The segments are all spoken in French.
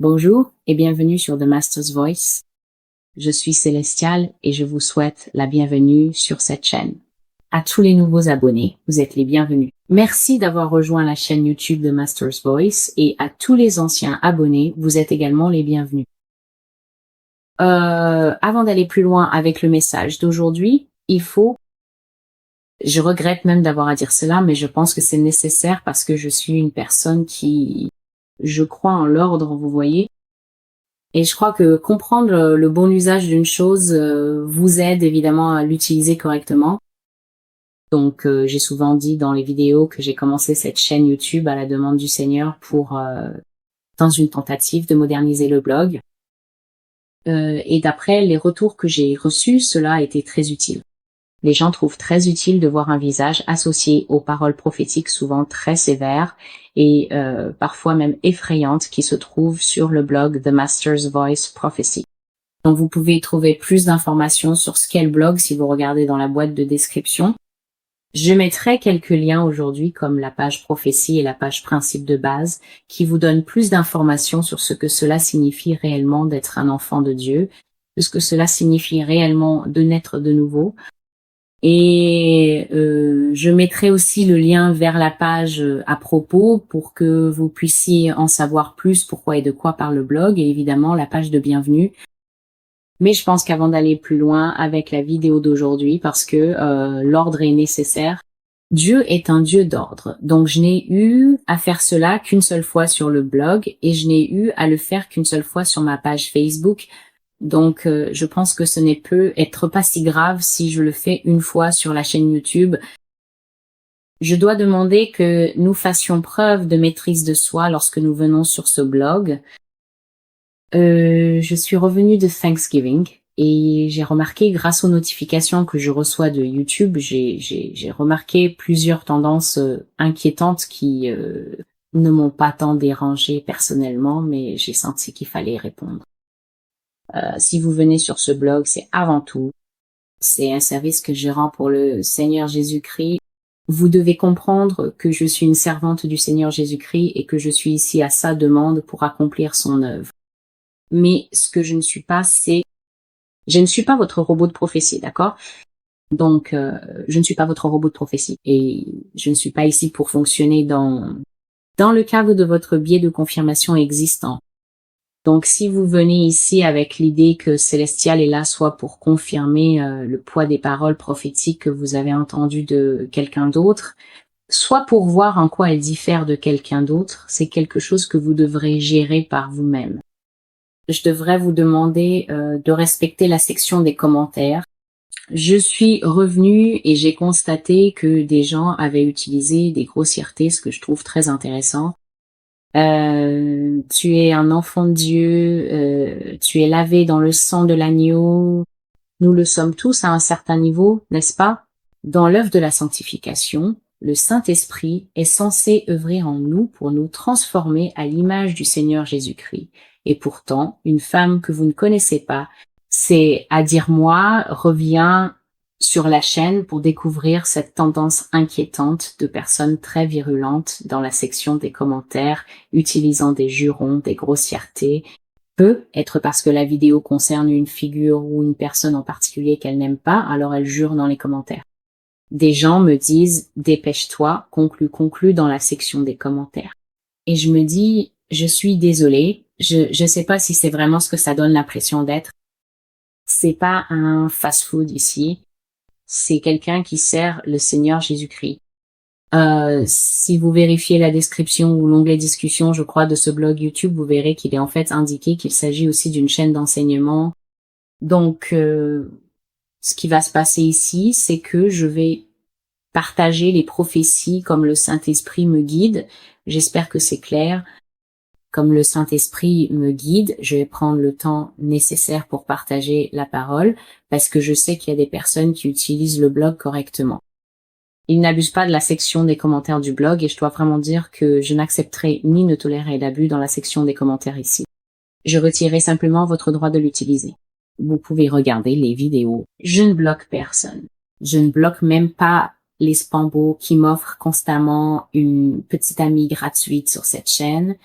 Bonjour et bienvenue sur The Master's Voice. Je suis Célestial et je vous souhaite la bienvenue sur cette chaîne. À tous les nouveaux abonnés, vous êtes les bienvenus. Merci d'avoir rejoint la chaîne YouTube The Master's Voice et à tous les anciens abonnés, vous êtes également les bienvenus. Avant d'aller plus loin avec le message d'aujourd'hui, je regrette même d'avoir à dire cela, mais je pense que c'est nécessaire parce que je suis une personne je crois en l'ordre, vous voyez. Et je crois que comprendre le bon usage d'une chose vous aide évidemment à l'utiliser correctement. Donc j'ai souvent dit dans les vidéos que j'ai commencé cette chaîne YouTube à la demande du Seigneur dans une tentative de moderniser le blog. Et d'après les retours que j'ai reçus, cela a été très utile. Les gens trouvent très utile de voir un visage associé aux paroles prophétiques souvent très sévères et parfois même effrayantes qui se trouvent sur le blog The Master's Voice Prophecy. Donc vous pouvez trouver plus d'informations sur ce qu'est le blog si vous regardez dans la boîte de description. Je mettrai quelques liens aujourd'hui comme la page prophétie et la page principe de base qui vous donnent plus d'informations sur ce que cela signifie réellement d'être un enfant de Dieu, de ce que cela signifie réellement de naître de nouveau. Et je mettrai aussi le lien vers la page à propos pour que vous puissiez en savoir plus pourquoi et de quoi parle le blog et évidemment la page de bienvenue. Mais je pense qu'avant d'aller plus loin avec la vidéo d'aujourd'hui, parce que l'ordre est nécessaire, Dieu est un Dieu d'ordre. Donc je n'ai eu à faire cela qu'une seule fois sur le blog et je n'ai eu à le faire qu'une seule fois sur ma page Facebook. Donc, je pense que ce n'est peut être pas si grave si je le fais une fois sur la chaîne YouTube. Je dois demander que nous fassions preuve de maîtrise de soi lorsque nous venons sur ce blog. Je suis revenue de Thanksgiving et j'ai remarqué grâce aux notifications que je reçois de YouTube, j'ai remarqué plusieurs tendances inquiétantes qui ne m'ont pas tant dérangée personnellement, mais j'ai senti qu'il fallait répondre. Si vous venez sur ce blog, c'est un service que je rends pour le Seigneur Jésus-Christ. Vous devez comprendre que je suis une servante du Seigneur Jésus-Christ et que je suis ici à sa demande pour accomplir son œuvre. Mais ce que je ne suis pas, je ne suis pas votre robot de prophétie, d'accord? Donc, je ne suis pas votre robot de prophétie et je ne suis pas ici pour fonctionner dans le cadre de votre biais de confirmation existant. Donc, si vous venez ici avec l'idée que Célestial est là soit pour confirmer le poids des paroles prophétiques que vous avez entendues de quelqu'un d'autre, soit pour voir en quoi elles diffèrent de quelqu'un d'autre, c'est quelque chose que vous devrez gérer par vous-même. Je devrais vous demander de respecter la section des commentaires. Je suis revenue et j'ai constaté que des gens avaient utilisé des grossièretés, ce que je trouve très intéressant. Tu es un enfant de Dieu, tu es lavé dans le sang de l'agneau. Nous le sommes tous à un certain niveau, n'est-ce pas? Dans l'œuvre de la sanctification, le Saint-Esprit est censé œuvrer en nous pour nous transformer à l'image du Seigneur Jésus-Christ. Et pourtant, une femme que vous ne connaissez pas, c'est à dire moi, revient sur la chaîne pour découvrir cette tendance inquiétante de personnes très virulentes dans la section des commentaires, utilisant des jurons, des grossièretés. Peut être parce que la vidéo concerne une figure ou une personne en particulier qu'elle n'aime pas, alors elle jure dans les commentaires. Des gens me disent « dépêche-toi, conclue dans la section des commentaires ». Et je me dis « je suis désolée, je sais pas si c'est vraiment ce que ça donne l'impression d'être. C'est pas un fast-food ici. C'est quelqu'un qui sert le Seigneur Jésus-Christ. Si vous vérifiez la description ou l'onglet discussion, je crois, de ce blog YouTube, vous verrez qu'il est en fait indiqué qu'il s'agit aussi d'une chaîne d'enseignement. Donc, ce qui va se passer ici, c'est que je vais partager les prophéties comme le Saint-Esprit me guide. J'espère que c'est clair. Comme le Saint-Esprit me guide, je vais prendre le temps nécessaire pour partager la parole, parce que je sais qu'il y a des personnes qui utilisent le blog correctement. Ils n'abusent pas de la section des commentaires du blog, et je dois vraiment dire que je n'accepterai ni ne tolérerai d'abus dans la section des commentaires ici. Je retirerai simplement votre droit de l'utiliser. Vous pouvez regarder les vidéos. Je ne bloque personne. Je ne bloque même pas les spambos qui m'offrent constamment une petite amie gratuite sur cette chaîne.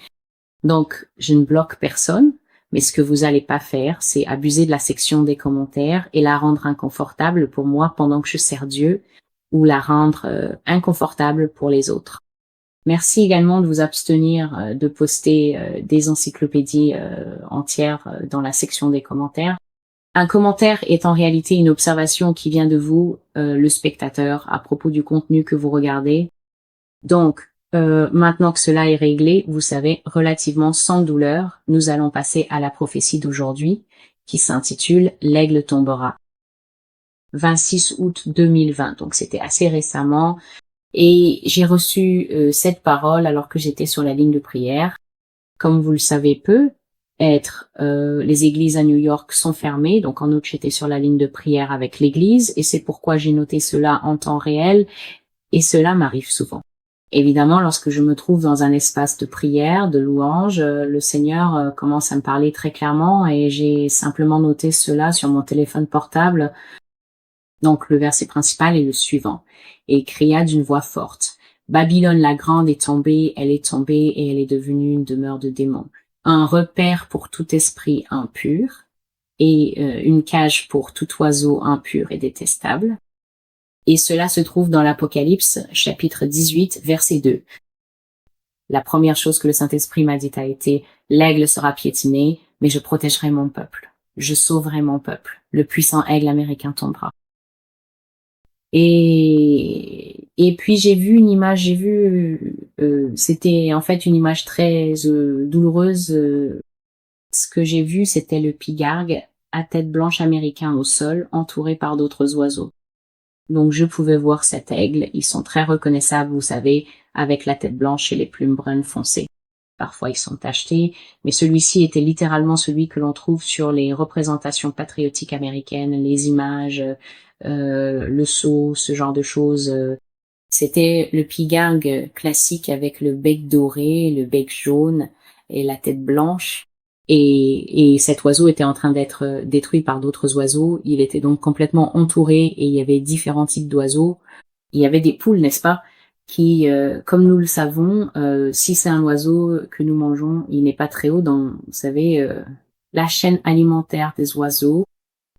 Donc, je ne bloque personne, mais ce que vous allez pas faire, c'est abuser de la section des commentaires et la rendre inconfortable pour moi pendant que je sers Dieu, ou la rendre inconfortable pour les autres. Merci également de vous abstenir de poster des encyclopédies entières dans la section des commentaires. Un commentaire est en réalité une observation qui vient de vous, le spectateur, à propos du contenu que vous regardez. Donc, maintenant que cela est réglé, vous savez, relativement sans douleur, nous allons passer à la prophétie d'aujourd'hui, qui s'intitule « L'aigle tombera ». 26 août 2020, donc c'était assez récemment, et j'ai reçu cette parole alors que j'étais sur la ligne de prière. Comme vous le savez peu, les églises à New York sont fermées, donc en août j'étais sur la ligne de prière avec l'église, et c'est pourquoi j'ai noté cela en temps réel, et cela m'arrive souvent. Évidemment, lorsque je me trouve dans un espace de prière, de louange, le Seigneur commence à me parler très clairement, et j'ai simplement noté cela sur mon téléphone portable. Donc le verset principal est le suivant. Et il cria d'une voix forte. Babylone la grande est tombée et elle est devenue une demeure de démons. Un repère pour tout esprit impur et une cage pour tout oiseau impur et détestable. Et cela se trouve dans l'Apocalypse, chapitre 18, verset 2. La première chose que le Saint-Esprit m'a dit a été « L'aigle sera piétiné, mais je protégerai mon peuple. Je sauverai mon peuple. Le puissant aigle américain tombera. » Et puis j'ai vu une image, c'était en fait une image très douloureuse. Ce que j'ai vu, c'était le pigargue à tête blanche américain au sol, entouré par d'autres oiseaux. Donc je pouvais voir cet aigle, ils sont très reconnaissables, vous savez, avec la tête blanche et les plumes brunes foncées. Parfois ils sont tachetés, mais celui-ci était littéralement celui que l'on trouve sur les représentations patriotiques américaines, les images, le sceau, ce genre de choses. C'était le pigargue classique avec le bec doré, le bec jaune et la tête blanche. Et cet oiseau était en train d'être détruit par d'autres oiseaux. Il était donc complètement entouré et il y avait différents types d'oiseaux. Il y avait des poules, n'est-ce pas, qui, comme nous le savons, si c'est un oiseau que nous mangeons, il n'est pas très haut dans, vous savez, la chaîne alimentaire des oiseaux.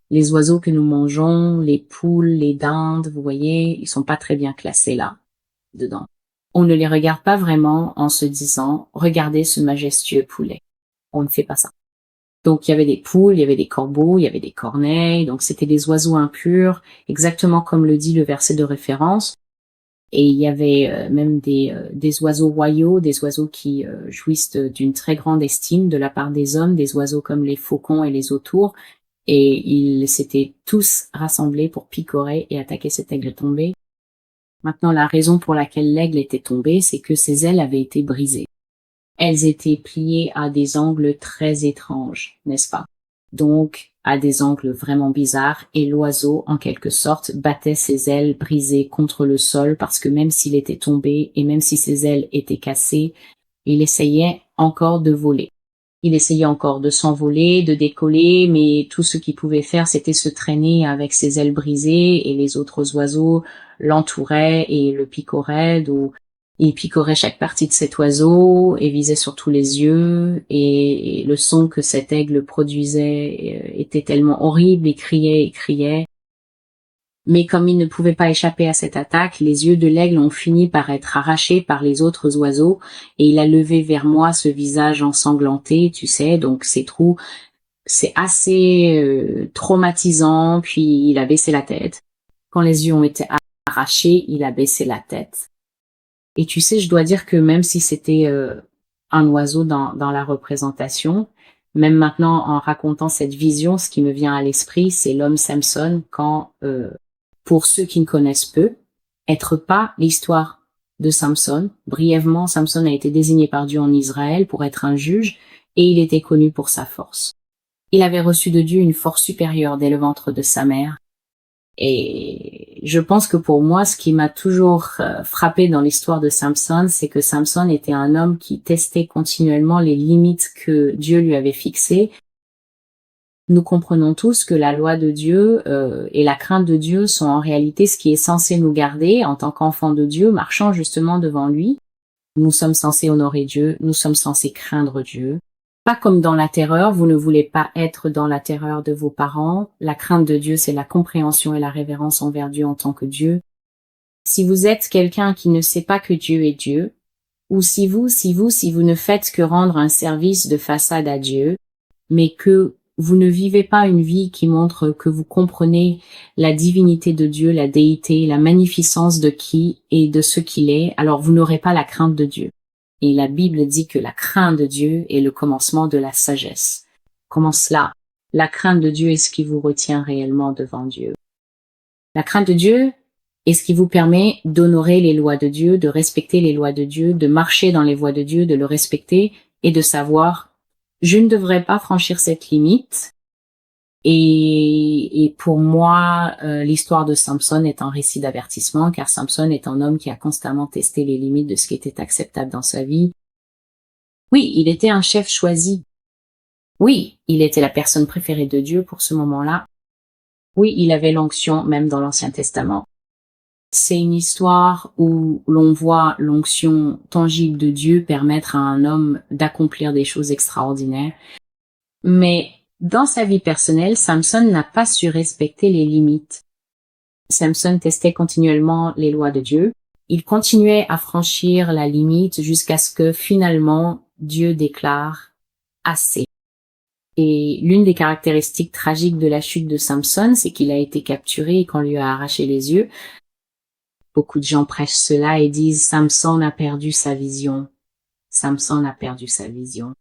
Les oiseaux que nous mangeons, les poules, les dindes, vous voyez, ils sont pas très bien classés là, dedans. On ne les regarde pas vraiment en se disant, regardez ce majestueux poulet. On ne fait pas ça. Donc il y avait des poules, il y avait des corbeaux, il y avait des corneilles, donc c'était des oiseaux impurs, exactement comme le dit le verset de référence. Et il y avait même des oiseaux royaux, des oiseaux qui jouissent d'une très grande estime de la part des hommes, des oiseaux comme les faucons et les autours. Et ils s'étaient tous rassemblés pour picorer et attaquer cet aigle tombé. Maintenant, la raison pour laquelle l'aigle était tombé, c'est que ses ailes avaient été brisées. Elles étaient pliées à des angles très étranges, n'est-ce pas? Donc, à des angles vraiment bizarres, et l'oiseau, en quelque sorte, battait ses ailes brisées contre le sol parce que même s'il était tombé et même si ses ailes étaient cassées, il essayait encore de voler. Il essayait encore de s'envoler, de décoller, mais tout ce qu'il pouvait faire, c'était se traîner avec ses ailes brisées et les autres oiseaux l'entouraient et le picoraient. Il picorait chaque partie de cet oiseau et visait surtout les yeux, et le son que cet aigle produisait était tellement horrible, il criait. Mais comme il ne pouvait pas échapper à cette attaque, les yeux de l'aigle ont fini par être arrachés par les autres oiseaux, et il a levé vers moi ce visage ensanglanté, tu sais, donc c'est assez traumatisant, puis il a baissé la tête. Quand les yeux ont été arrachés, il a baissé la tête. Et tu sais, je dois dire que même si c'était un oiseau dans la représentation, même maintenant en racontant cette vision, ce qui me vient à l'esprit, c'est l'homme Samson quand, pour ceux qui ne connaissent peu, être pas l'histoire de Samson. Brièvement, Samson a été désigné par Dieu en Israël pour être un juge et il était connu pour sa force. Il avait reçu de Dieu une force supérieure dès le ventre de sa mère. Et je pense que pour moi, ce qui m'a toujours frappé dans l'histoire de Samson, c'est que Samson était un homme qui testait continuellement les limites que Dieu lui avait fixées. Nous comprenons tous que la loi de Dieu et la crainte de Dieu sont en réalité ce qui est censé nous garder en tant qu'enfants de Dieu, marchant justement devant lui. Nous sommes censés honorer Dieu, nous sommes censés craindre Dieu. Pas comme dans la terreur, vous ne voulez pas être dans la terreur de vos parents. La crainte de Dieu, c'est la compréhension et la révérence envers Dieu en tant que Dieu. Si vous êtes quelqu'un qui ne sait pas que Dieu est Dieu, ou si vous ne faites que rendre un service de façade à Dieu, mais que vous ne vivez pas une vie qui montre que vous comprenez la divinité de Dieu, la déité, la magnificence de qui et de ce qu'il est, alors vous n'aurez pas la crainte de Dieu. Et la Bible dit que la crainte de Dieu est le commencement de la sagesse. Comment cela? La crainte de Dieu est ce qui vous retient réellement devant Dieu. La crainte de Dieu est ce qui vous permet d'honorer les lois de Dieu, de respecter les lois de Dieu, de marcher dans les voies de Dieu, de le respecter et de savoir je ne devrais pas franchir cette limite. Et pour moi, l'histoire de Samson est un récit d'avertissement, car Samson est un homme qui a constamment testé les limites de ce qui était acceptable dans sa vie. Oui, il était un chef choisi. Oui, il était la personne préférée de Dieu pour ce moment-là. Oui, il avait l'onction même dans l'Ancien Testament. C'est une histoire où l'on voit l'onction tangible de Dieu permettre à un homme d'accomplir des choses extraordinaires. Mais dans sa vie personnelle, Samson n'a pas su respecter les limites. Samson testait continuellement les lois de Dieu. Il continuait à franchir la limite jusqu'à ce que finalement Dieu déclare assez. Et l'une des caractéristiques tragiques de la chute de Samson, c'est qu'il a été capturé et qu'on lui a arraché les yeux. Beaucoup de gens prêchent cela et disent Samson a perdu sa vision. Samson a perdu sa vision.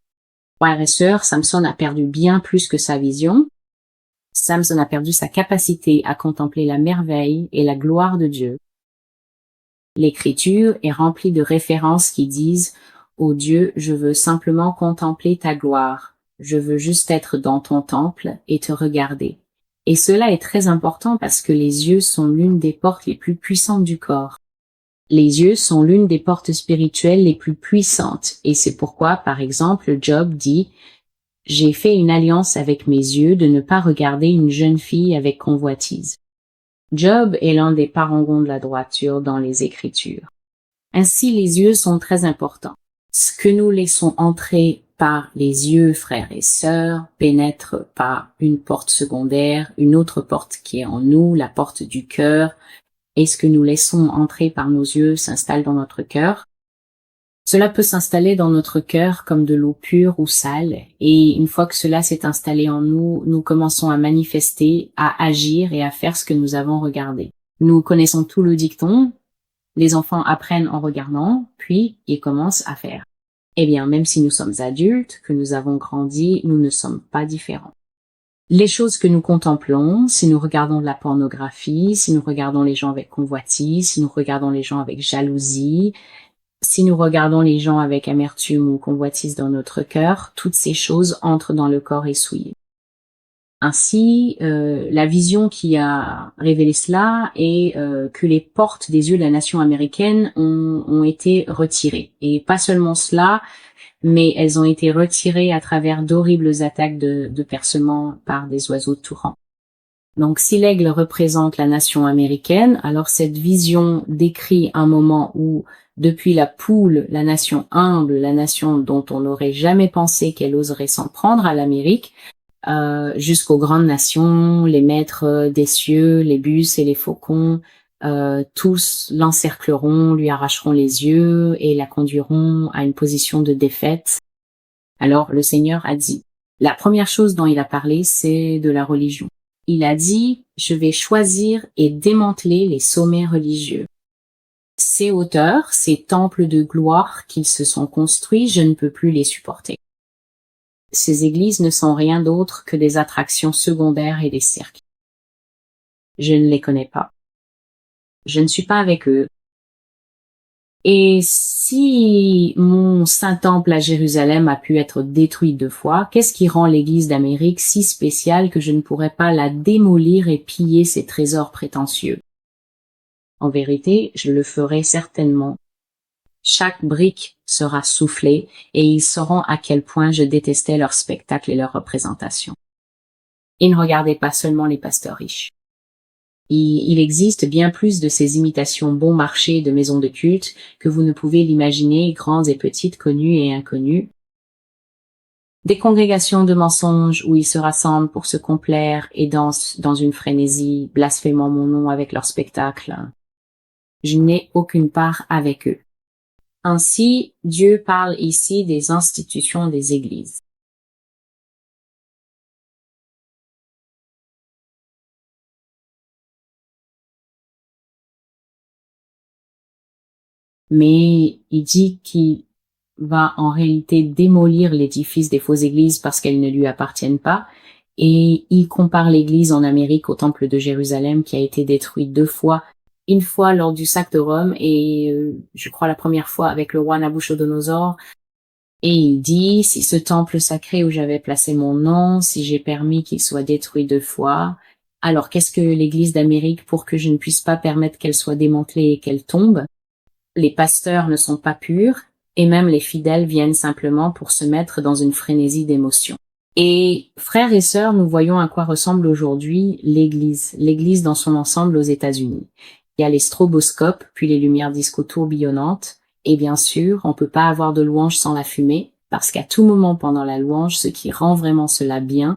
Frères et sœurs, Samson a perdu bien plus que sa vision. Samson a perdu sa capacité à contempler la merveille et la gloire de Dieu. L'Écriture est remplie de références qui disent « Ô Dieu, je veux simplement contempler ta gloire. Je veux juste être dans ton temple et te regarder. » Et cela est très important parce que les yeux sont l'une des portes les plus puissantes du corps. Les yeux sont l'une des portes spirituelles les plus puissantes et c'est pourquoi, par exemple, Job dit « J'ai fait une alliance avec mes yeux de ne pas regarder une jeune fille avec convoitise. » Job est l'un des parangons de la droiture dans les Écritures. Ainsi, les yeux sont très importants. Ce que nous laissons entrer par les yeux, frères et sœurs, pénètre par une porte secondaire, une autre porte qui est en nous, la porte du cœur, et ce que nous laissons entrer par nos yeux s'installe dans notre cœur. Cela peut s'installer dans notre cœur comme de l'eau pure ou sale, et une fois que cela s'est installé en nous, nous commençons à manifester, à agir et à faire ce que nous avons regardé. Nous connaissons tout le dicton, les enfants apprennent en regardant, puis ils commencent à faire. Eh bien, même si nous sommes adultes, que nous avons grandi, nous ne sommes pas différents. Les choses que nous contemplons, si nous regardons de la pornographie, si nous regardons les gens avec convoitise, si nous regardons les gens avec jalousie, si nous regardons les gens avec amertume ou convoitise dans notre cœur, toutes ces choses entrent dans le corps essouillé. Ainsi, la vision qui a révélé cela est que les portes des yeux de la nation américaine ont été retirées. Et pas seulement cela, mais elles ont été retirées à travers d'horribles attaques de percement par des oiseaux de tout rang. Donc si l'aigle représente la nation américaine, alors cette vision décrit un moment où, depuis la poule, la nation humble, la nation dont on n'aurait jamais pensé qu'elle oserait s'en prendre à l'Amérique, jusqu'aux grandes nations, les maîtres des cieux, les bus et les faucons, tous l'encercleront, lui arracheront les yeux et la conduiront à une position de défaite. Alors le Seigneur a dit, la première chose dont il a parlé, c'est de la religion. Il a dit, je vais choisir et démanteler les sommets religieux. Ces hauteurs, ces temples de gloire qu'ils se sont construits, je ne peux plus les supporter. Ces églises ne sont rien d'autre que des attractions secondaires et des cirques. Je ne les connais pas. Je ne suis pas avec eux. Et si mon saint temple à Jérusalem a pu être détruit 2 fois, qu'est-ce qui rend l'église d'Amérique si spéciale que je ne pourrais pas la démolir et piller ses trésors prétentieux? En vérité, je le ferai certainement. Chaque brique sera soufflée et ils sauront à quel point je détestais leur spectacle et leur représentation. Et ne regardez pas seulement les pasteurs riches. Il existe bien plus de ces imitations bon marché de maisons de culte que vous ne pouvez l'imaginer, grandes et petites, connues et inconnues. Des congrégations de mensonges où ils se rassemblent pour se complaire et dansent dans une frénésie, blasphémant mon nom avec leur spectacle. Je n'ai aucune part avec eux. Ainsi, Dieu parle ici des institutions des églises. Mais il dit qu'il va en réalité démolir l'édifice des fausses églises parce qu'elles ne lui appartiennent pas. Et il compare l'église en Amérique au temple de Jérusalem qui a été détruit 2 fois. Une fois lors du sac de Rome et je crois la première fois avec le roi Nabuchodonosor. Et il dit, si ce temple sacré où j'avais placé mon nom, si j'ai permis qu'il soit détruit 2 fois, alors qu'est-ce que l'église d'Amérique pour que je ne puisse pas permettre qu'elle soit démantelée et qu'elle tombe? Les pasteurs ne sont pas purs et même les fidèles viennent simplement pour se mettre dans une frénésie d'émotions. Et frères et sœurs, nous voyons à quoi ressemble aujourd'hui l'église dans son ensemble aux États-Unis. Il y a les stroboscopes, puis les lumières disco tourbillonnantes, et bien sûr, on peut pas avoir de louange sans la fumée, parce qu'à tout moment pendant la louange, ce qui rend vraiment cela bien,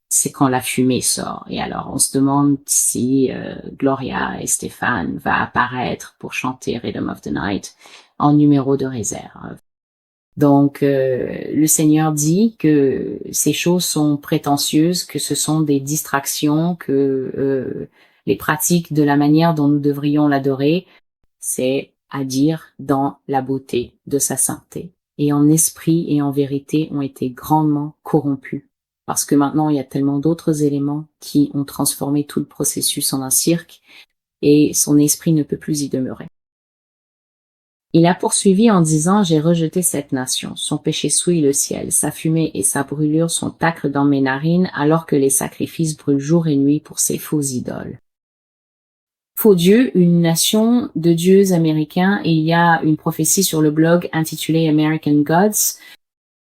c'est quand la fumée sort. Et alors, on se demande si Gloria et Stéphane va apparaître pour chanter Rhythm of the Night en numéro de réserve. Donc, le Seigneur dit que ces choses sont prétentieuses, que ce sont des distractions, que les pratiques de la manière dont nous devrions l'adorer, c'est à dire dans la beauté de sa sainteté. Et en esprit et en vérité ont été grandement corrompus. Parce que maintenant, il y a tellement d'autres éléments qui ont transformé tout le processus en un cirque et son esprit ne peut plus y demeurer. Il a poursuivi en disant, j'ai rejeté cette nation. Son péché souille le ciel. Sa fumée et sa brûlure sont acres dans mes narines alors que les sacrifices brûlent jour et nuit pour ces faux idoles. Faux Dieu, une nation de dieux américains, et il y a une prophétie sur le blog intitulée American Gods.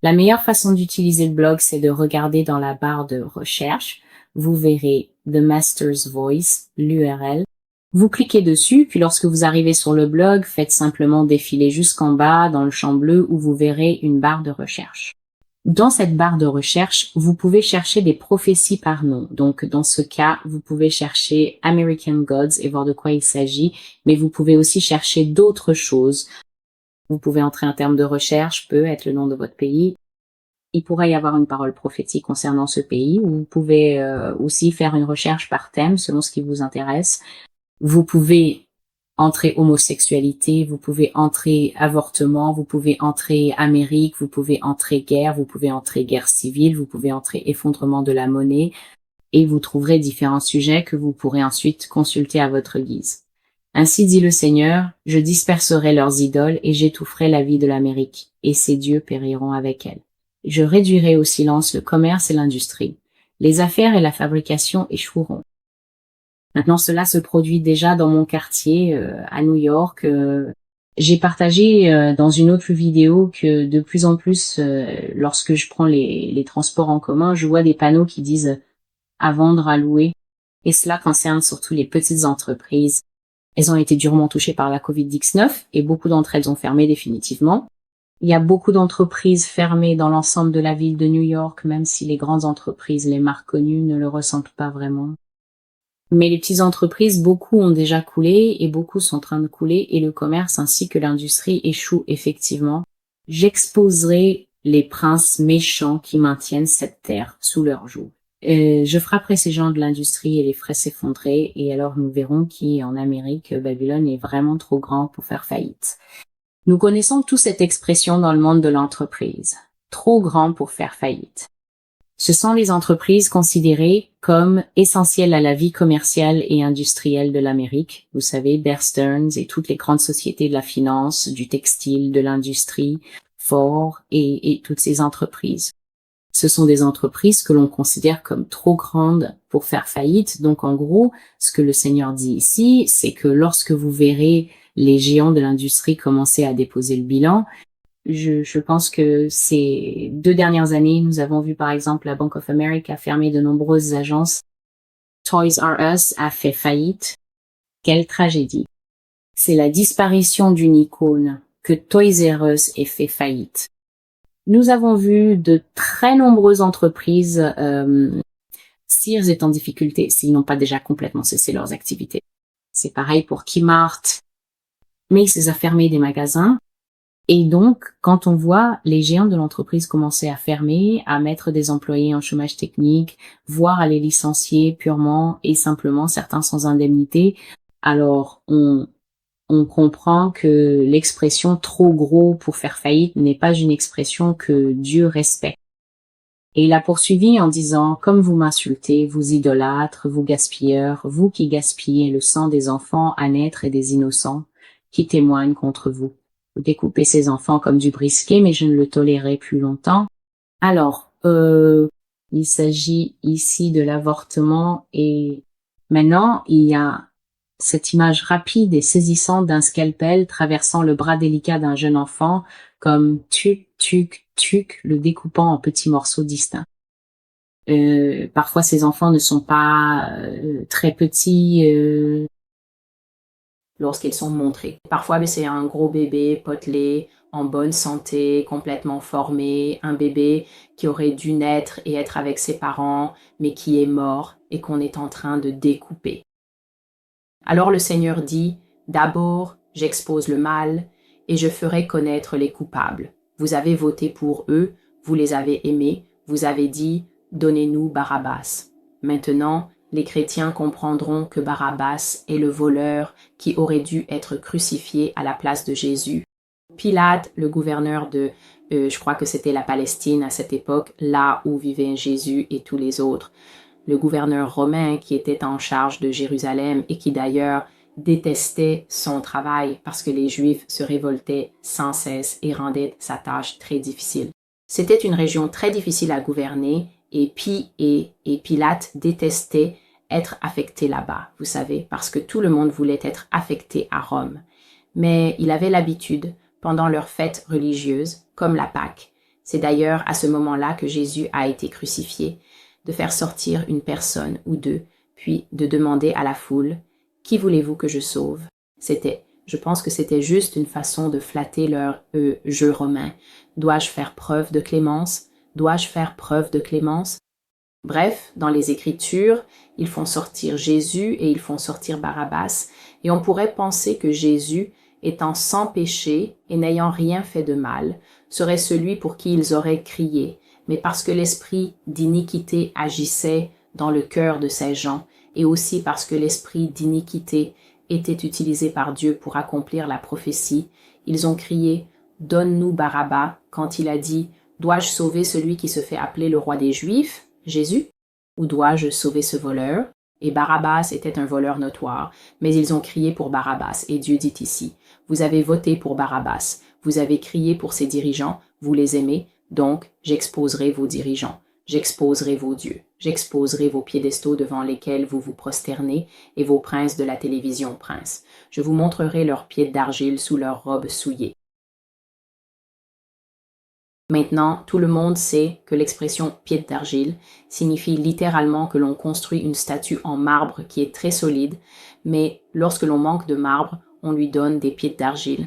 La meilleure façon d'utiliser le blog, c'est de regarder dans la barre de recherche. Vous verrez The Master's Voice, l'URL. Vous cliquez dessus, puis lorsque vous arrivez sur le blog, faites simplement défiler jusqu'en bas dans le champ bleu où vous verrez une barre de recherche. Dans cette barre de recherche, vous pouvez chercher des prophéties par nom. Donc, dans ce cas, vous pouvez chercher American Gods et voir de quoi il s'agit, mais vous pouvez aussi chercher d'autres choses. Vous pouvez entrer un terme de recherche, peut être le nom de votre pays. Il pourrait y avoir une parole prophétique concernant ce pays, ou vous pouvez aussi faire une recherche par thème selon ce qui vous intéresse. Vous pouvez entrer homosexualité, vous pouvez entrer avortement, vous pouvez entrer Amérique, vous pouvez entrer guerre, vous pouvez entrer guerre civile, vous pouvez entrer effondrement de la monnaie, et vous trouverez différents sujets que vous pourrez ensuite consulter à votre guise. Ainsi dit le Seigneur, je disperserai leurs idoles et j'étoufferai la vie de l'Amérique, et ses dieux périront avec elle. Je réduirai au silence le commerce et l'industrie. Les affaires et la fabrication échoueront. Maintenant, cela se produit déjà dans mon quartier à New York. J'ai partagé dans une autre vidéo que de plus en plus, lorsque je prends les transports en commun, je vois des panneaux qui disent « à vendre, à louer ». Et cela concerne surtout les petites entreprises. Elles ont été durement touchées par la Covid-19 et beaucoup d'entre elles ont fermé définitivement. Il y a beaucoup d'entreprises fermées dans l'ensemble de la ville de New York, même si les grandes entreprises, les marques connues, ne le ressentent pas vraiment. Mais les petites entreprises, beaucoup ont déjà coulé et beaucoup sont en train de couler et le commerce ainsi que l'industrie échouent effectivement. J'exposerai les princes méchants qui maintiennent cette terre sous leur joug. Je frapperai ces gens de l'industrie et les ferai s'effondrer et alors nous verrons qui en Amérique, Babylone est vraiment trop grand pour faire faillite. Nous connaissons tous cette expression dans le monde de l'entreprise. Trop grand pour faire faillite. Ce sont les entreprises considérées comme essentielles à la vie commerciale et industrielle de l'Amérique. Vous savez, Bear Stearns et toutes les grandes sociétés de la finance, du textile, de l'industrie, Ford et toutes ces entreprises. Ce sont des entreprises que l'on considère comme trop grandes pour faire faillite. Donc, en gros, ce que le Seigneur dit ici, c'est que lorsque vous verrez les géants de l'industrie commencer à déposer le bilan, je pense que ces 2 dernières années, nous avons vu par exemple la Bank of America fermer de nombreuses agences Toys R Us a fait faillite. Quelle tragédie. C'est la disparition d'une icône que Toys R Us ait fait faillite. Nous avons vu de très nombreuses entreprises, Sears est en difficulté s'ils n'ont pas déjà complètement cessé leurs activités. C'est pareil pour Kmart. Macy's a fermé des magasins. Et donc, quand on voit les géants de l'entreprise commencer à fermer, à mettre des employés en chômage technique, voire à les licencier purement et simplement, certains sans indemnité, alors on comprend que l'expression trop gros pour faire faillite n'est pas une expression que Dieu respecte. Et il a poursuivi en disant, comme vous m'insultez, vous idolâtres, vous gaspilleurs, vous qui gaspillez le sang des enfants à naître et des innocents, qui témoignent contre vous. Vous découpez ces enfants comme du brisket, mais je ne le tolérerai plus longtemps. Alors, il s'agit ici de l'avortement et maintenant, il y a cette image rapide et saisissante d'un scalpel traversant le bras délicat d'un jeune enfant comme tuc, tuc, tuc, le découpant en petits morceaux distincts. Parfois, ces enfants ne sont pas très petits lorsqu'ils sont montrés. Parfois, c'est un gros bébé potelé, en bonne santé, complètement formé, un bébé qui aurait dû naître et être avec ses parents, mais qui est mort et qu'on est en train de découper. Alors le Seigneur dit, d'abord, j'expose le mal et je ferai connaître les coupables. Vous avez voté pour eux, vous les avez aimés, vous avez dit, donnez-nous Barabbas. Maintenant, les chrétiens comprendront que Barabbas est le voleur qui aurait dû être crucifié à la place de Jésus. Pilate, le gouverneur de, je crois que c'était la Palestine à cette époque, là où vivaient Jésus et tous les autres, le gouverneur romain qui était en charge de Jérusalem et qui d'ailleurs détestait son travail parce que les Juifs se révoltaient sans cesse et rendaient sa tâche très difficile. C'était une région très difficile à gouverner et Pilate détestait être affecté là-bas, vous savez, parce que tout le monde voulait être affecté à Rome. Mais il avait l'habitude, pendant leurs fêtes religieuses, comme la Pâque, c'est d'ailleurs à ce moment-là que Jésus a été crucifié, de faire sortir une personne ou deux, puis de demander à la foule « Qui voulez-vous que je sauve ?» Je pense que c'était juste une façon de flatter leur jeu romain. Dois-je faire preuve de clémence? Dois-je faire preuve de clémence? Bref, dans les Écritures, ils font sortir Jésus et ils font sortir Barabbas, et on pourrait penser que Jésus, étant sans péché et n'ayant rien fait de mal, serait celui pour qui ils auraient crié, mais parce que l'esprit d'iniquité agissait dans le cœur de ces gens, et aussi parce que l'esprit d'iniquité était utilisé par Dieu pour accomplir la prophétie, ils ont crié « Donne-nous Barabbas » quand il a dit « Dois-je sauver celui qui se fait appeler le roi des Juifs, Jésus, ou dois-je sauver ce voleur ?» Et Barabbas était un voleur notoire, mais ils ont crié pour Barabbas, et Dieu dit ici « Vous avez voté pour Barabbas, vous avez crié pour ses dirigeants, vous les aimez, donc j'exposerai vos dirigeants, j'exposerai vos dieux, j'exposerai vos piédestaux devant lesquels vous vous prosternez et vos princes de la télévision princes. Je vous montrerai leurs pieds d'argile sous leurs robes souillées. » Maintenant, tout le monde sait que l'expression pied d'argile signifie littéralement que l'on construit une statue en marbre qui est très solide, mais lorsque l'on manque de marbre, on lui donne des pieds d'argile.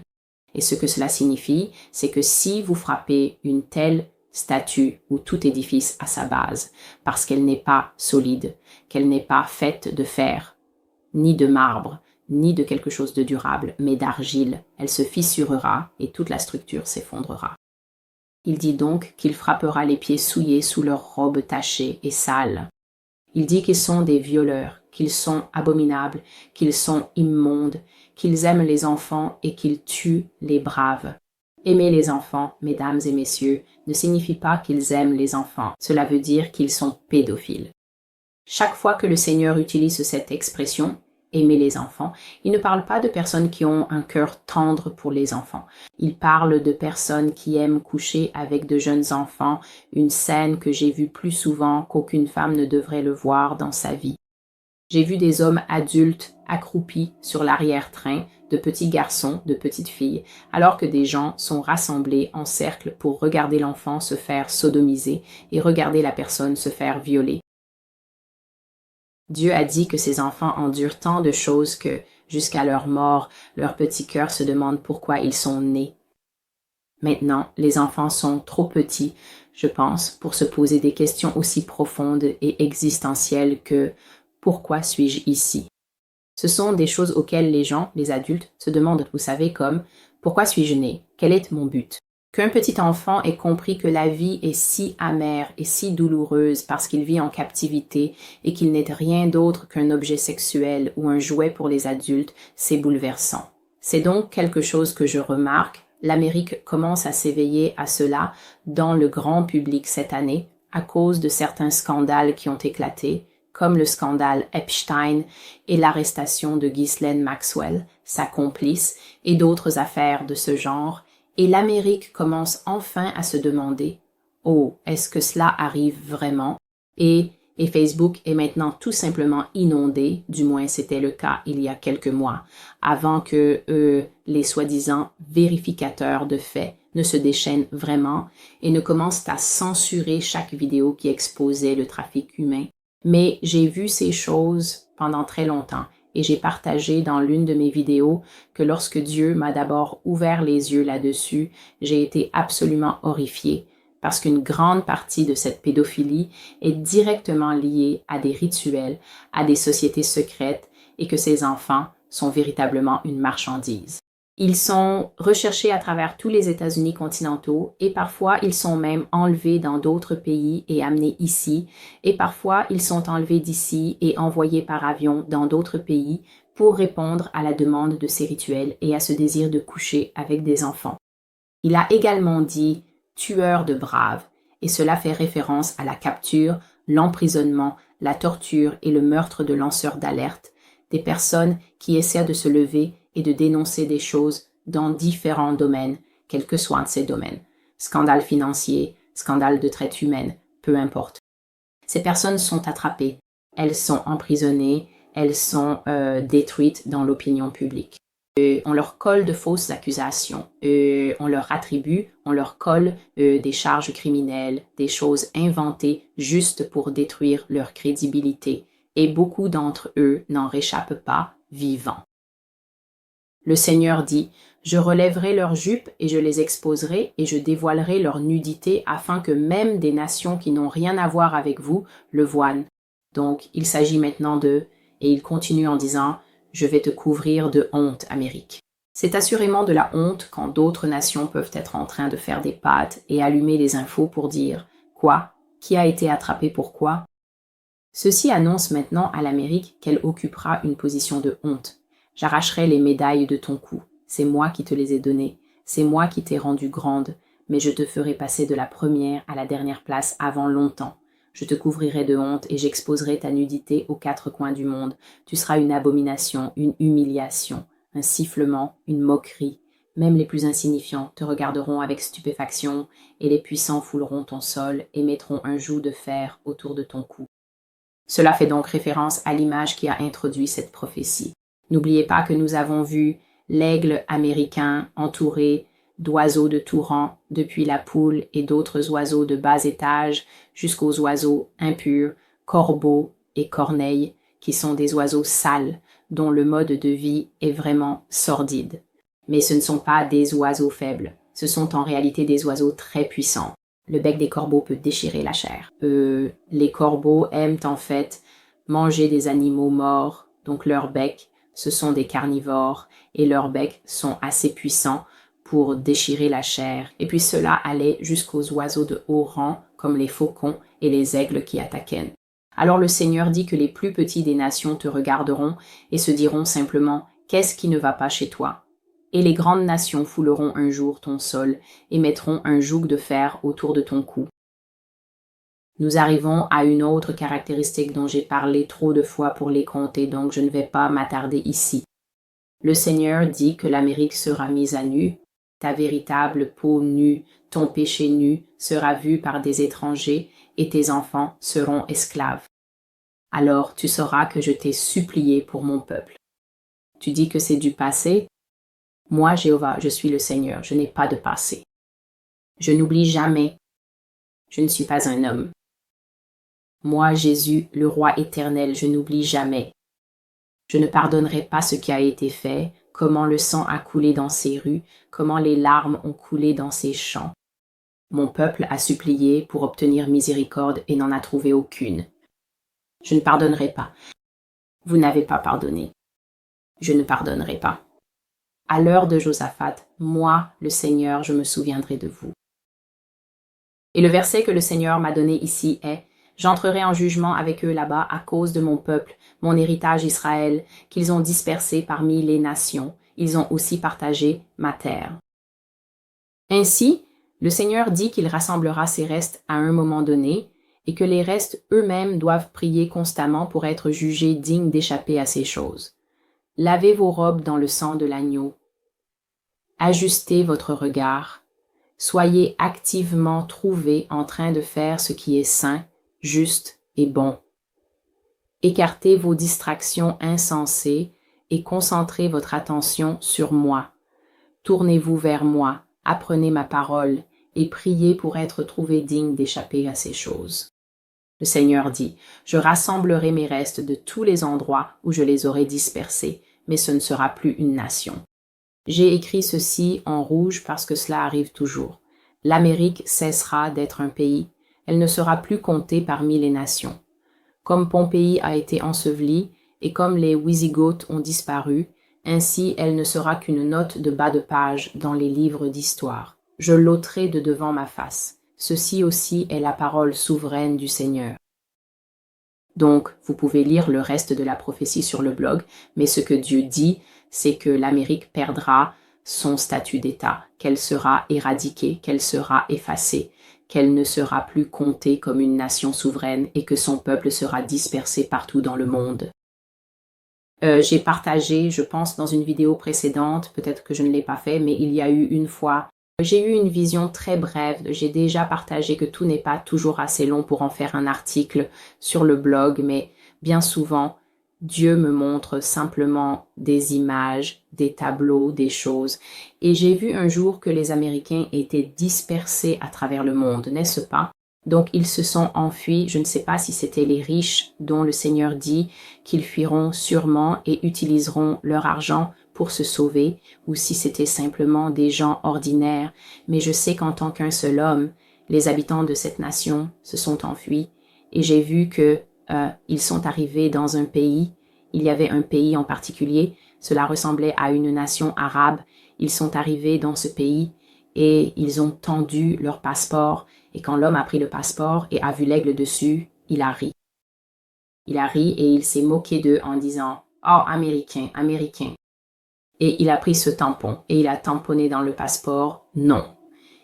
Et ce que cela signifie, c'est que si vous frappez une telle statue ou tout édifice à sa base, parce qu'elle n'est pas solide, qu'elle n'est pas faite de fer, ni de marbre, ni de quelque chose de durable, mais d'argile, elle se fissurera et toute la structure s'effondrera. Il dit donc qu'il frappera les pieds souillés sous leurs robes tachées et sales. Il dit qu'ils sont des violeurs, qu'ils sont abominables, qu'ils sont immondes, qu'ils aiment les enfants et qu'ils tuent les braves. Aimer les enfants, mesdames et messieurs, ne signifie pas qu'ils aiment les enfants. Cela veut dire qu'ils sont pédophiles. Chaque fois que le Seigneur utilise cette expression, aimer les enfants, il ne parle pas de personnes qui ont un cœur tendre pour les enfants. Il parle de personnes qui aiment coucher avec de jeunes enfants, une scène que j'ai vue plus souvent qu'aucune femme ne devrait le voir dans sa vie. J'ai vu des hommes adultes accroupis sur l'arrière-train, de petits garçons, de petites filles, alors que des gens sont rassemblés en cercle pour regarder l'enfant se faire sodomiser et regarder la personne se faire violer. Dieu a dit que ses enfants endurent tant de choses que, jusqu'à leur mort, leur petit cœur se demande pourquoi ils sont nés. Maintenant, les enfants sont trop petits, je pense, pour se poser des questions aussi profondes et existentielles que pourquoi suis-je ici? Ce sont des choses auxquelles les gens, les adultes, se demandent, vous savez, comme pourquoi suis-je né? Quel est mon but? Qu'un petit enfant ait compris que la vie est si amère et si douloureuse parce qu'il vit en captivité et qu'il n'est rien d'autre qu'un objet sexuel ou un jouet pour les adultes, c'est bouleversant. C'est donc quelque chose que je remarque. L'Amérique commence à s'éveiller à cela dans le grand public cette année à cause de certains scandales qui ont éclaté, comme le scandale Epstein et l'arrestation de Ghislaine Maxwell, sa complice, et d'autres affaires de ce genre, et l'Amérique commence enfin à se demander « Oh, est-ce que cela arrive vraiment ?» et Facebook est maintenant tout simplement inondé, du moins c'était le cas il y a quelques mois, avant que les soi-disant vérificateurs de faits ne se déchaînent vraiment et ne commencent à censurer chaque vidéo qui exposait le trafic humain. Mais j'ai vu ces choses pendant très longtemps et j'ai partagé dans l'une de mes vidéos que lorsque Dieu m'a d'abord ouvert les yeux là-dessus, j'ai été absolument horrifiée parce qu'une grande partie de cette pédophilie est directement liée à des rituels, à des sociétés secrètes et que ces enfants sont véritablement une marchandise. Ils sont recherchés à travers tous les États-Unis continentaux et parfois ils sont même enlevés dans d'autres pays et amenés ici et parfois ils sont enlevés d'ici et envoyés par avion dans d'autres pays pour répondre à la demande de ces rituels et à ce désir de coucher avec des enfants. Il a également dit « tueur de braves » et cela fait référence à la capture, l'emprisonnement, la torture et le meurtre de lanceurs d'alerte, des personnes qui essaient de se lever et de dénoncer des choses dans différents domaines, quels que soient ces domaines. Scandale financier, scandale de traite humaine, peu importe. Ces personnes sont attrapées, elles sont emprisonnées, elles sont détruites dans l'opinion publique. On leur colle de fausses accusations, on leur attribue, on leur colle des charges criminelles, des choses inventées juste pour détruire leur crédibilité, et beaucoup d'entre eux n'en réchappent pas vivants. Le Seigneur dit, « Je relèverai leurs jupes et je les exposerai et je dévoilerai leur nudité afin que même des nations qui n'ont rien à voir avec vous le voient. » Donc, il s'agit maintenant d'eux, et il continue en disant, « Je vais te couvrir de honte, Amérique. » C'est assurément de la honte quand d'autres nations peuvent être en train de faire des pâtes et allumer les infos pour dire, « Quoi? Qui a été attrapé pour quoi? » Ceci annonce maintenant à l'Amérique qu'elle occupera une position de honte. J'arracherai les médailles de ton cou. C'est moi qui te les ai données. C'est moi qui t'ai rendue grande. Mais je te ferai passer de la première à la dernière place avant longtemps. Je te couvrirai de honte et j'exposerai ta nudité aux quatre coins du monde. Tu seras une abomination, une humiliation, un sifflement, une moquerie. Même les plus insignifiants te regarderont avec stupéfaction et les puissants fouleront ton sol et mettront un joug de fer autour de ton cou. Cela fait donc référence à l'image qui a introduit cette prophétie. N'oubliez pas que nous avons vu l'aigle américain entouré d'oiseaux de tout rang, depuis la poule et d'autres oiseaux de bas étage jusqu'aux oiseaux impurs, corbeaux et corneilles, qui sont des oiseaux sales, dont le mode de vie est vraiment sordide. Mais ce ne sont pas des oiseaux faibles, ce sont en réalité des oiseaux très puissants. Le bec des corbeaux peut déchirer la chair. Les corbeaux aiment en fait manger des animaux morts, donc leur bec, ce sont des carnivores et leurs becs sont assez puissants pour déchirer la chair. Et puis cela allait jusqu'aux oiseaux de haut rang comme les faucons et les aigles qui attaquaient. Alors le Seigneur dit que les plus petits des nations te regarderont et se diront simplement « Qu'est-ce qui ne va pas chez toi ?» Et les grandes nations fouleront un jour ton sol et mettront un joug de fer autour de ton cou. Nous arrivons à une autre caractéristique dont j'ai parlé trop de fois pour les compter, donc je ne vais pas m'attarder ici. Le Seigneur dit que l'Amérique sera mise à nu, ta véritable peau nue, ton péché nu sera vu par des étrangers et tes enfants seront esclaves. Alors tu sauras que je t'ai supplié pour mon peuple. Tu dis que c'est du passé? Moi, Jéhovah, je suis le Seigneur, je n'ai pas de passé. Je n'oublie jamais. Je ne suis pas un homme. Moi, Jésus, le roi éternel, je n'oublie jamais. Je ne pardonnerai pas ce qui a été fait, comment le sang a coulé dans ces rues, comment les larmes ont coulé dans ces champs. Mon peuple a supplié pour obtenir miséricorde et n'en a trouvé aucune. Je ne pardonnerai pas. Vous n'avez pas pardonné. Je ne pardonnerai pas. À l'heure de Josaphat, moi, le Seigneur, je me souviendrai de vous. Et le verset que le Seigneur m'a donné ici est « J'entrerai en jugement avec eux là-bas à cause de mon peuple, mon héritage Israël, qu'ils ont dispersé parmi les nations. Ils ont aussi partagé ma terre. » Ainsi, le Seigneur dit qu'il rassemblera ses restes à un moment donné et que les restes eux-mêmes doivent prier constamment pour être jugés dignes d'échapper à ces choses. Lavez vos robes dans le sang de l'agneau. Ajustez votre regard. Soyez activement trouvés en train de faire ce qui est saint, juste et bon. Écartez vos distractions insensées et concentrez votre attention sur moi. Tournez-vous vers moi, apprenez ma parole et priez pour être trouvés dignes d'échapper à ces choses. Le Seigneur dit, je rassemblerai mes restes de tous les endroits où je les aurai dispersés, mais ce ne sera plus une nation. J'ai écrit ceci en rouge parce que cela arrive toujours. L'Amérique cessera d'être un pays, elle ne sera plus comptée parmi les nations. Comme Pompéi a été ensevelie et comme les Wisigoths ont disparu, ainsi elle ne sera qu'une note de bas de page dans les livres d'histoire. Je l'ôterai de devant ma face. Ceci aussi est la parole souveraine du Seigneur. Donc, vous pouvez lire le reste de la prophétie sur le blog, mais ce que Dieu dit, c'est que l'Amérique perdra son statut d'État, qu'elle sera éradiquée, qu'elle sera effacée, qu'elle ne sera plus comptée comme une nation souveraine et que son peuple sera dispersé partout dans le monde. J'ai partagé, je pense, dans une vidéo précédente, peut-être que je ne l'ai pas fait, mais il y a eu une fois, j'ai eu une vision très brève. J'ai déjà partagé que tout n'est pas toujours assez long pour en faire un article sur le blog, mais bien souvent, Dieu me montre simplement des images, des tableaux, des choses. Et j'ai vu un jour que les Américains étaient dispersés à travers le monde, n'est-ce pas? Donc ils se sont enfuis, je ne sais pas si c'était les riches dont le Seigneur dit qu'ils fuiront sûrement et utiliseront leur argent pour se sauver, ou si c'était simplement des gens ordinaires, mais je sais qu'en tant qu'un seul homme, les habitants de cette nation se sont enfuis, et j'ai vu que ils sont arrivés dans un pays, il y avait un pays en particulier, cela ressemblait à une nation arabe, ils sont arrivés dans ce pays et ils ont tendu leur passeport, et quand l'homme a pris le passeport et a vu l'aigle dessus, il a ri. Il a ri et il s'est moqué d'eux en disant « Oh, Américain, Américain ». Et il a pris ce tampon et il a tamponné dans le passeport « Non ».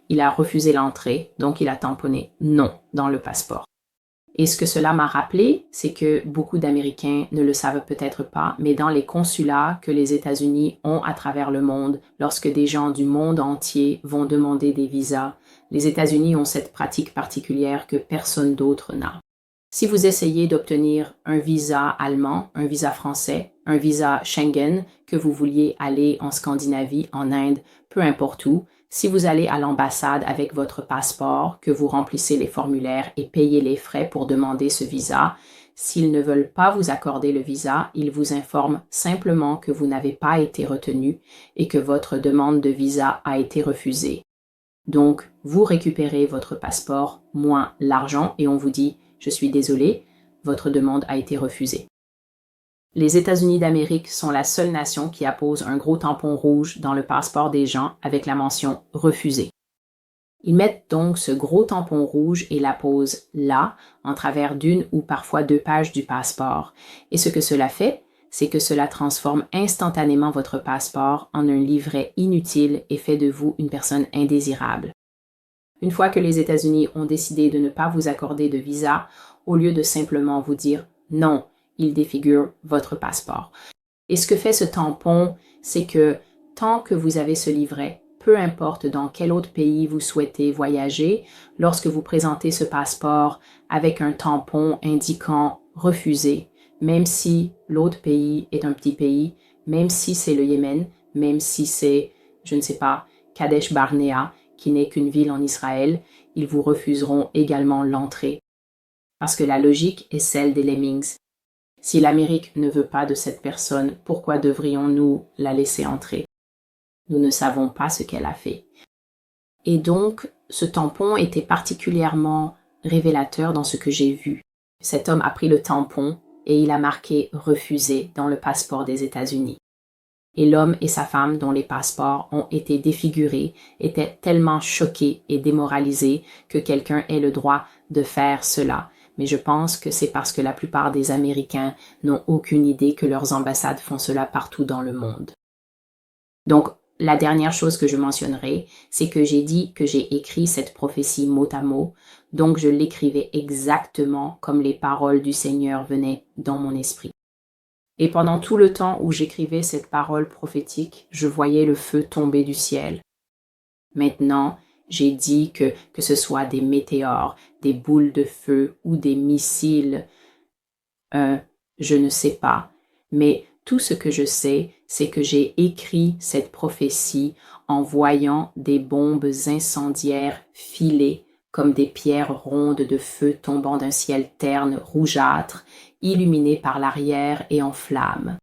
Il a refusé l'entrée, donc il a tamponné « Non » dans le passeport. Et ce que cela m'a rappelé, c'est que beaucoup d'Américains ne le savent peut-être pas, mais dans les consulats que les États-Unis ont à travers le monde, lorsque des gens du monde entier vont demander des visas, les États-Unis ont cette pratique particulière que personne d'autre n'a. Si vous essayez d'obtenir un visa allemand, un visa français, un visa Schengen, que vous vouliez aller en Scandinavie, en Inde, peu importe où, si vous allez à l'ambassade avec votre passeport, que vous remplissez les formulaires et payez les frais pour demander ce visa, s'ils ne veulent pas vous accorder le visa, ils vous informent simplement que vous n'avez pas été retenu et que votre demande de visa a été refusée. Donc, vous récupérez votre passeport moins l'argent et on vous dit « Je suis désolé, votre demande a été refusée ». Les États-Unis d'Amérique sont la seule nation qui appose un gros tampon rouge dans le passeport des gens avec la mention « Refusé ». Ils mettent donc ce gros tampon rouge et l'apposent là, en travers d'une ou parfois deux pages du passeport. Et ce que cela fait, c'est que cela transforme instantanément votre passeport en un livret inutile et fait de vous une personne indésirable. Une fois que les États-Unis ont décidé de ne pas vous accorder de visa, au lieu de simplement vous dire « Non », ils défigurent votre passeport. Et ce que fait ce tampon, c'est que tant que vous avez ce livret, peu importe dans quel autre pays vous souhaitez voyager, lorsque vous présentez ce passeport avec un tampon indiquant « refusé », même si l'autre pays est un petit pays, même si c'est le Yémen, même si c'est, je ne sais pas, Kadesh Barnea, qui n'est qu'une ville en Israël, ils vous refuseront également l'entrée. Parce que la logique est celle des lemmings. Si l'Amérique ne veut pas de cette personne, pourquoi devrions-nous la laisser entrer? Nous ne savons pas ce qu'elle a fait. Et donc, ce tampon était particulièrement révélateur dans ce que j'ai vu. Cet homme a pris le tampon et il a marqué « refusé » dans le passeport des États-Unis. Et l'homme et sa femme, dont les passeports ont été défigurés, étaient tellement choqués et démoralisés que quelqu'un ait le droit de faire cela. Mais je pense que c'est parce que la plupart des Américains n'ont aucune idée que leurs ambassades font cela partout dans le monde. Donc, la dernière chose que je mentionnerai, c'est que j'ai dit que j'ai écrit cette prophétie mot à mot, donc je l'écrivais exactement comme les paroles du Seigneur venaient dans mon esprit. Et pendant tout le temps où j'écrivais cette parole prophétique, je voyais le feu tomber du ciel. Maintenant, j'ai dit que ce soit des météores, des boules de feu ou des missiles, je ne sais pas, mais tout ce que je sais, c'est que j'ai écrit cette prophétie en voyant des bombes incendiaires filer comme des pierres rondes de feu tombant d'un ciel terne rougeâtre, illuminé par l'arrière et en flammes.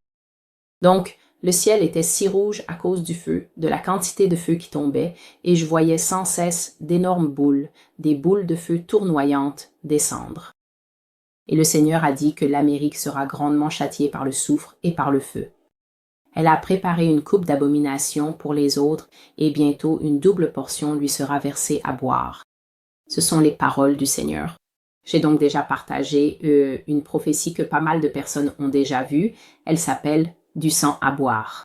Donc, le ciel était si rouge à cause du feu, de la quantité de feu qui tombait, et je voyais sans cesse d'énormes boules, des boules de feu tournoyantes, descendre. Et le Seigneur a dit que l'Amérique sera grandement châtiée par le soufre et par le feu. Elle a préparé une coupe d'abomination pour les autres, et bientôt une double portion lui sera versée à boire. Ce sont les paroles du Seigneur. J'ai donc déjà partagé une prophétie que pas mal de personnes ont déjà vue. Elle s'appelle « Du sang à boire ».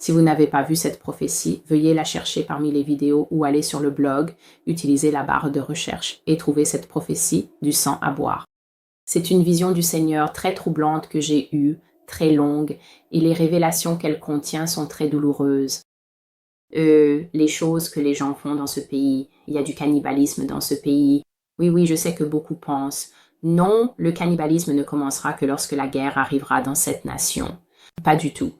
Si vous n'avez pas vu cette prophétie, veuillez la chercher parmi les vidéos ou aller sur le blog, utiliser la barre de recherche et trouver cette prophétie « Du sang à boire ». C'est une vision du Seigneur très troublante que j'ai eue, très longue, et les révélations qu'elle contient sont très douloureuses. Les choses que les gens font dans ce pays, il y a du cannibalisme dans ce pays. Oui, je sais que beaucoup pensent. Non, le cannibalisme ne commencera que lorsque la guerre arrivera dans cette nation. Pas du tout.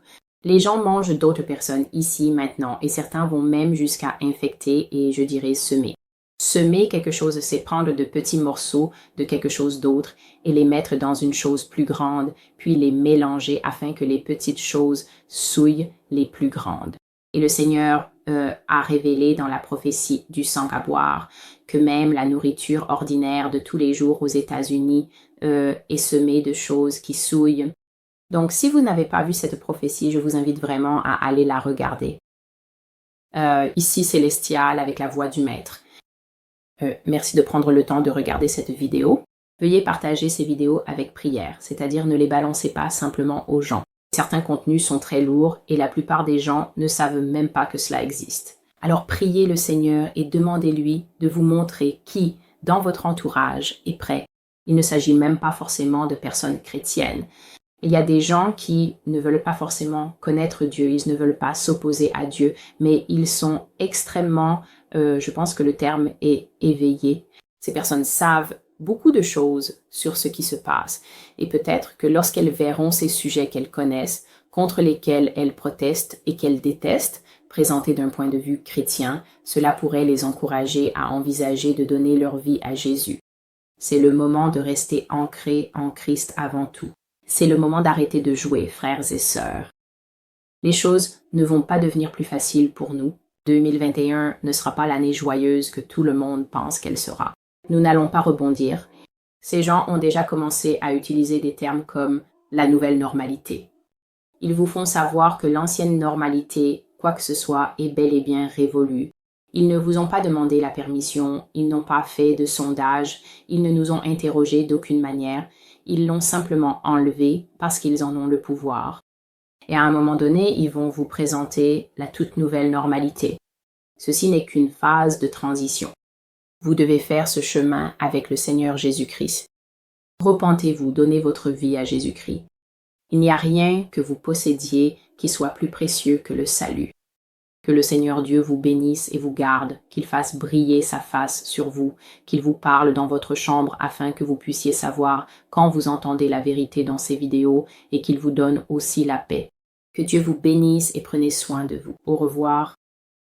Les gens mangent d'autres personnes ici, maintenant, et certains vont même jusqu'à infecter et, je dirais, semer. Semer quelque chose, c'est prendre de petits morceaux de quelque chose d'autre et les mettre dans une chose plus grande, puis les mélanger afin que les petites choses souillent les plus grandes. Et le Seigneur a révélé dans la prophétie du sang à boire que même la nourriture ordinaire de tous les jours aux États-Unis est semée de choses qui souillent. Donc, si vous n'avez pas vu cette prophétie, je vous invite vraiment à aller la regarder. Ici, Célestial avec la voix du Maître. Merci de prendre le temps de regarder cette vidéo. Veuillez partager ces vidéos avec prière, c'est-à-dire ne les balancez pas simplement aux gens. Certains contenus sont très lourds et la plupart des gens ne savent même pas que cela existe. Alors priez le Seigneur et demandez-lui de vous montrer qui, dans votre entourage, est prêt. Il ne s'agit même pas forcément de personnes chrétiennes. Il y a des gens qui ne veulent pas forcément connaître Dieu, ils ne veulent pas s'opposer à Dieu, mais ils sont extrêmement, je pense que le terme est éveillé. Ces personnes savent beaucoup de choses sur ce qui se passe et peut-être que lorsqu'elles verront ces sujets qu'elles connaissent, contre lesquels elles protestent et qu'elles détestent, présentés d'un point de vue chrétien, cela pourrait les encourager à envisager de donner leur vie à Jésus. C'est le moment de rester ancré en Christ avant tout. C'est le moment d'arrêter de jouer, frères et sœurs. Les choses ne vont pas devenir plus faciles pour nous. 2021 ne sera pas l'année joyeuse que tout le monde pense qu'elle sera. Nous n'allons pas rebondir. Ces gens ont déjà commencé à utiliser des termes comme la nouvelle normalité. Ils vous font savoir que l'ancienne normalité, quoi que ce soit, est bel et bien révolue. Ils ne vous ont pas demandé la permission, ils n'ont pas fait de sondage, ils ne nous ont interrogés d'aucune manière, ils l'ont simplement enlevé parce qu'ils en ont le pouvoir. Et à un moment donné, ils vont vous présenter la toute nouvelle normalité. Ceci n'est qu'une phase de transition. Vous devez faire ce chemin avec le Seigneur Jésus-Christ. Repentez-vous, donnez votre vie à Jésus-Christ. Il n'y a rien que vous possédiez qui soit plus précieux que le salut. Que le Seigneur Dieu vous bénisse et vous garde, qu'il fasse briller sa face sur vous, qu'il vous parle dans votre chambre afin que vous puissiez savoir quand vous entendez la vérité dans ces vidéos et qu'il vous donne aussi la paix. Que Dieu vous bénisse et prenez soin de vous. Au revoir.